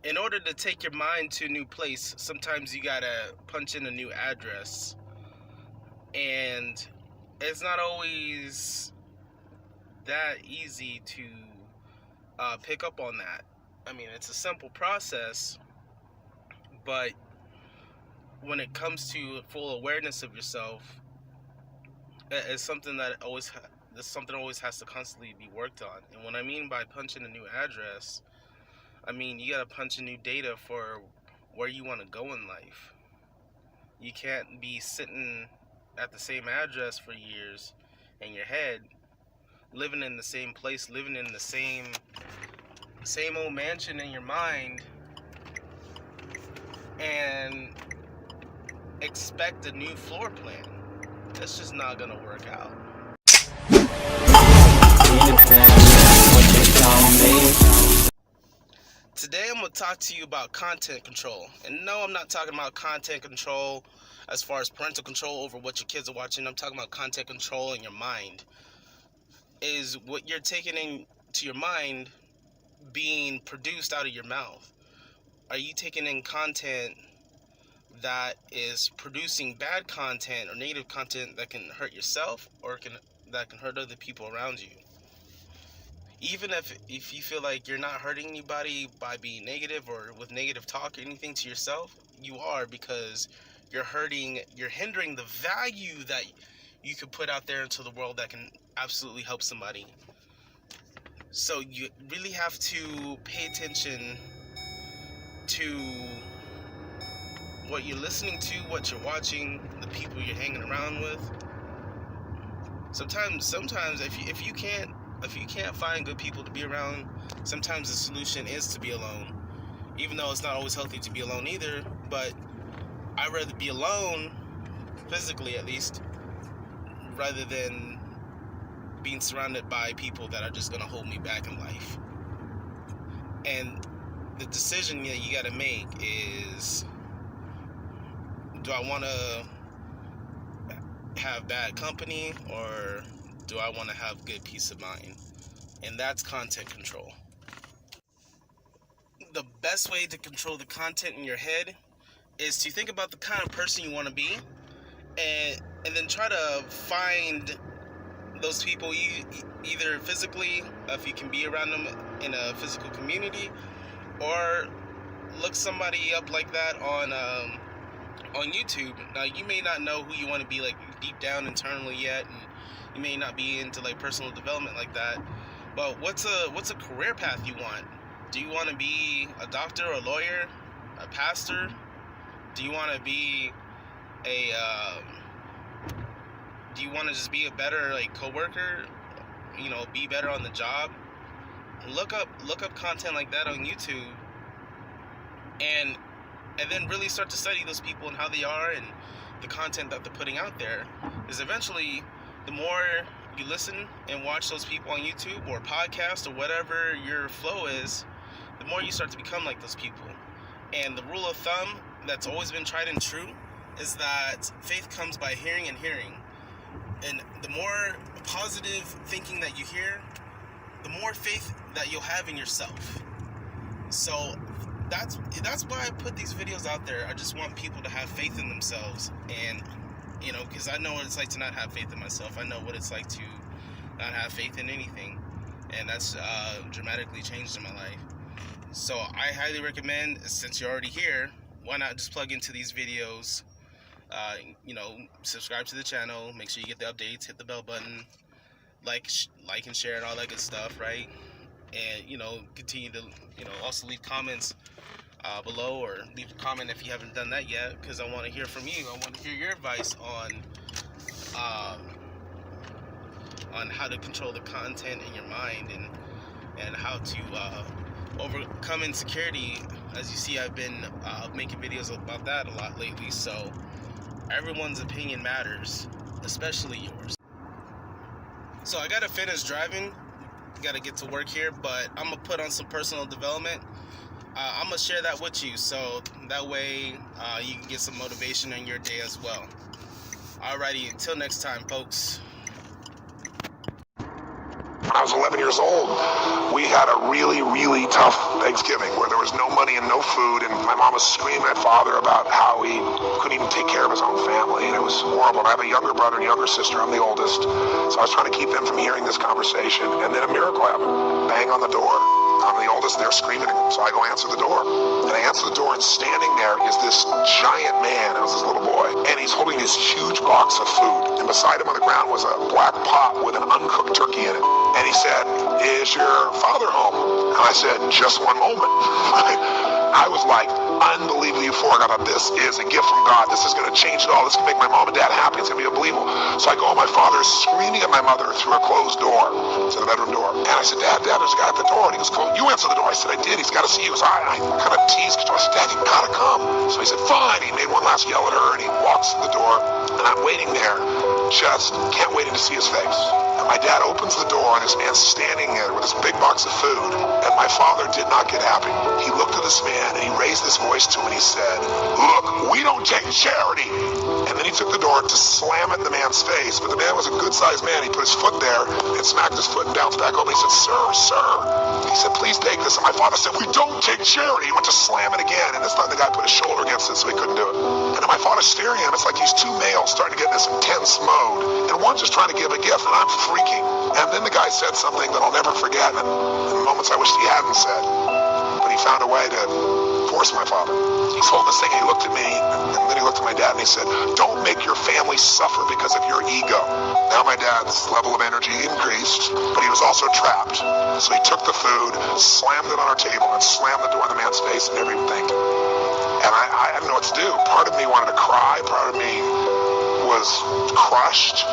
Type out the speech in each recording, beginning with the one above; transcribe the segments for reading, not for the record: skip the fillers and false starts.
in order to take your mind to a new place, sometimes you gotta punch in a new address. And it's not always that easy to pick up on that. I mean, it's a simple process, but when it comes to full awareness of yourself, it's something that always has to constantly be worked on. And what I mean by punching a new address, I mean you gotta punch in new data for where you want to go in life. You can't be sitting at the same address for years in your head, living in the same place, living in the same old mansion in your mind, and expect a new floor plan. That's just not gonna work out. Today I'm going to talk to you about content control. And no, I'm not talking about content control as far as parental control over what your kids are watching. I'm talking about content control in your mind. Is what you're taking into your mind being produced out of your mouth? Are you taking in content that is producing bad content or negative content that can hurt yourself or that can hurt other people around you? Even if you feel like you're not hurting anybody by being negative or with negative talk or anything to yourself, you are, because you're hindering the value that you could put out there into the world that can absolutely help somebody. So you really have to pay attention to what you're listening to, what you're watching, the people you're hanging around with. Sometimes if you can't find good people to be around, sometimes the solution is to be alone. Even though it's not always healthy to be alone either, but I'd rather be alone, physically at least, rather than being surrounded by people that are just going to hold me back in life. And the decision that you got to make is, do I want to have bad company, or do I want to have good peace of mind? And that's content control. The best way to control the content in your head is to think about the kind of person you want to be, and then try to find those people, either physically, if you can be around them in a physical community, or look somebody up like that on YouTube. Now, you may not know who you want to be like deep down internally yet, and you may not be into like personal development like that, but what's a career path you want? Do you want to be a doctor, a lawyer, a pastor? Do you want to be do you want to just be a better like coworker? Be better on the job? Look up content like that on YouTube, and then really start to study those people and how they are and the content that they're putting out there. Because eventually, the more you listen and watch those people on YouTube or podcast or whatever your flow is, the more you start to become like those people. And the rule of thumb that's always been tried and true is that faith comes by hearing and hearing. And the more positive thinking that you hear, the more faith that you'll have in yourself. So that's why I put these videos out there. I just want people to have faith in themselves, and because I know what it's like to not have faith in myself. I know what it's like to not have faith in anything, and that's dramatically changed in my life. So I highly recommend, since you're already here, why not just plug into these videos? Subscribe to the channel, make sure you get the updates, hit the bell button, like and share and all that good stuff, right? And continue to also leave comments below, or leave a comment if you haven't done that yet, because I want to hear from you. I want to hear your advice on how to control the content in your mind, and how to overcome insecurity. As you see, I've been making videos about that a lot lately, so everyone's opinion matters, especially yours. So I gotta finish driving, gotta get to work here, but I'm gonna put on some personal development. I'm gonna share that with you, so that way you can get some motivation in your day as well. Alrighty, until next time, folks. when I was 11 years old, we had a really, really tough Thanksgiving where there was no money and no food, and my mom was screaming at Father about how he couldn't even take care of his own family, and it was horrible. And I have a younger brother and younger sister. I'm the oldest, so I was trying to keep them from hearing this conversation, and then a miracle happened. Bang on the door. I'm the oldest, they're screaming, so I go answer the door. And I answer the door, and standing there is this giant man. It was this little boy, and he's holding this huge box of food. And beside him on the ground was a black pot with an uncooked turkey in it. And he said, "Is your father home?" And I said, "Just one moment." I was like unbelievably euphoric. I thought, this is a gift from God. This is going to change it all. This is going to make my mom and dad happy. It's going to be unbelievable. So I go, my father is screaming at my mother through a closed door, to the bedroom door. And I said, Dad, there's a guy at the door. And he goes, you answer the door. I said, I did. He's got to see you. So I kind of teased. I said, Dad, you got to come. So he said, fine. He made one last yell at her, and he walks to the door. And I'm waiting there, just can't wait to see his face. And my dad opens the door, and this man's standing there with this big box of food. And my father did not get happy. He looked at this man, and he raised his voice to him, and he said, "Look, we don't take charity." And then he took the door to slam it in the man's face. But the man was a good-sized man. He put his foot there and smacked his foot and bounced back over. He said, sir. He said, please take this. And my father said, we don't take charity. He went to slam it again. And this time the guy put his shoulder against it so he couldn't do it. And then my father's staring at him. It's like these two males starting to get in this intense mode. And one's just trying to give a gift, and I'm freaking. And then the guy said something that I'll never forget. And in moments I wish he hadn't said. But he found a way to force my father. He's holding this thing, and he looked at me, and then he looked at my dad, and he said, don't make your family suffer because of your ego. Now my dad's level of energy increased, but he was also trapped. So he took the food, slammed it on our table, and slammed the door in the man's face and everything. And I didn't know what to do. Part of me wanted to cry. Part of me was crushed.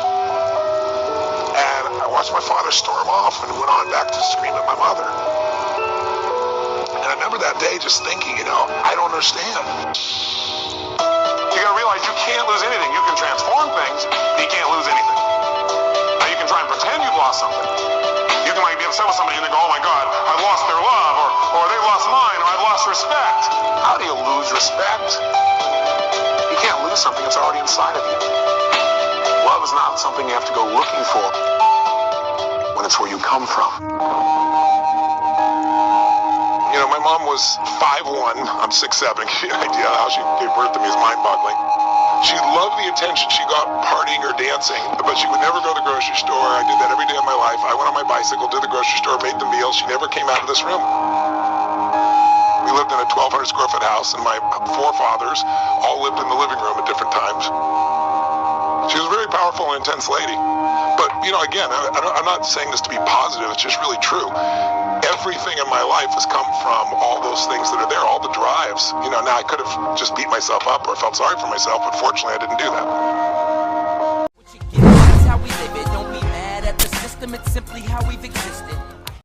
And I watched my father storm off and went on back to scream at my mother. And I remember that day just thinking, I don't understand. You gotta realize you can't lose anything. You can transform things, but you can't lose anything. Now you can try and pretend you've lost something. You can be upset with somebody and they go, oh my God, I've lost their love, or they've lost mine, or I've lost respect. How do you lose respect? You can't lose something that's already inside of you. Love is not something you have to go looking for when it's where you come from. My mom was 5'1", I'm 6'7". The idea how she gave birth to me is mind-boggling. She loved the attention she got partying or dancing, but she would never go to the grocery store. I did that every day of my life. I went on my bicycle to the grocery store, made the meals. She never came out of this room. We lived in a 1,200 square foot house, and my forefathers all lived in the living room at different times. She was a very powerful and intense lady. But, again, I'm not saying this to be positive. It's just really true. Everything in my life has come from all those things that are there, all the drives. Now I could have just beat myself up or felt sorry for myself, but fortunately I didn't do that. What you get, that's how we live it. Don't be mad at the system, it's simply how we've existed.